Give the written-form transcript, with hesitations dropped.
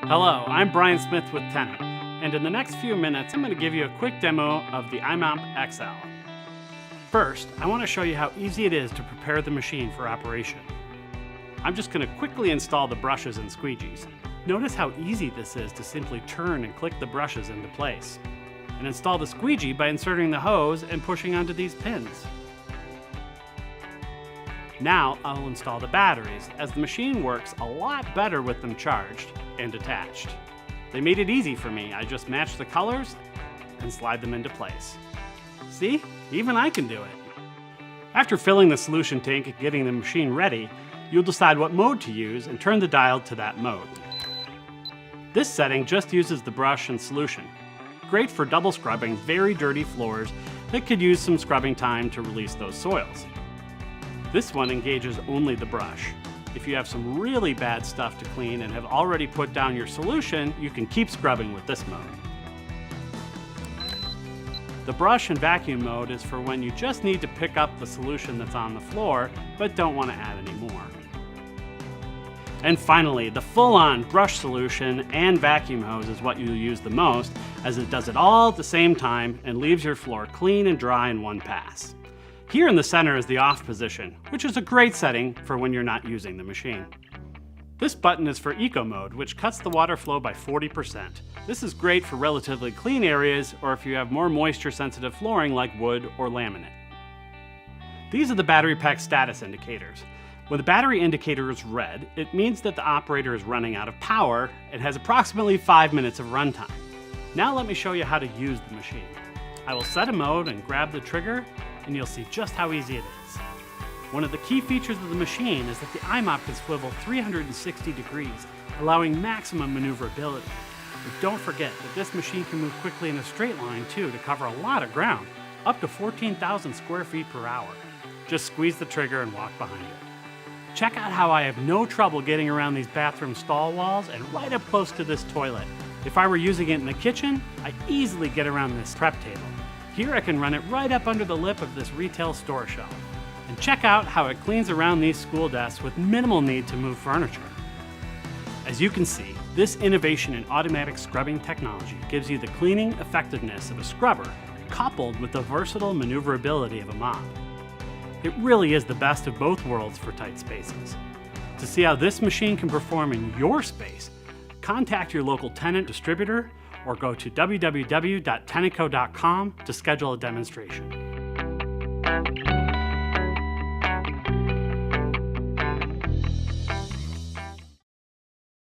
Hello, I'm Brian Smith with Tenant, and in the next few minutes I'm going to give you a quick demo of the i-mop XL. First, I want to show you how easy it is to prepare the machine for operation. I'm just going to quickly install the brushes and squeegees. Notice how easy this is to simply turn and click the brushes into place. And install the squeegee by inserting the hose and pushing onto these pins. Now I'll install the batteries, as the machine works a lot better with them charged and attached. They made it easy for me. I just match the colors and slide them into place. See? Even I can do it. After filling the solution tank and getting the machine ready, you'll decide what mode to use and turn the dial to that mode. This setting just uses the brush and solution. Great for double scrubbing very dirty floors that could use some scrubbing time to release those soils. This one engages only the brush. If you have some really bad stuff to clean and have already put down your solution, you can keep scrubbing with this mode. The brush and vacuum mode is for when you just need to pick up the solution that's on the floor, but don't want to add any more. And finally, the full-on brush solution and vacuum hose is what you'll use the most, as it does it all at the same time and leaves your floor clean and dry in one pass. Here in the center is the off position, which is a great setting for when you're not using the machine. This button is for eco mode, which cuts the water flow by 40%. This is great for relatively clean areas or if you have more moisture sensitive flooring like wood or laminate. These are the battery pack status indicators. When the battery indicator is red, it means that the operator is running out of power and has approximately 5 minutes of runtime. Now let me show you how to use the machine. I will set a mode and grab the trigger, and you'll see just how easy it is. One of the key features of the machine is that the i-mop can swivel 360 degrees, allowing maximum maneuverability. But don't forget that this machine can move quickly in a straight line too to cover a lot of ground, up to 14,000 square feet per hour. Just squeeze the trigger and walk behind it. Check out how I have no trouble getting around these bathroom stall walls and right up close to this toilet. If I were using it in the kitchen, I easily get around this prep table. Here I can run it right up under the lip of this retail store shelf. And check out how it cleans around these school desks with minimal need to move furniture. As you can see, this innovation in automatic scrubbing technology gives you the cleaning effectiveness of a scrubber coupled with the versatile maneuverability of a mop. It really is the best of both worlds for tight spaces. To see how this machine can perform in your space, contact your local Tenant distributor or go to www.tenantco.com to schedule a demonstration.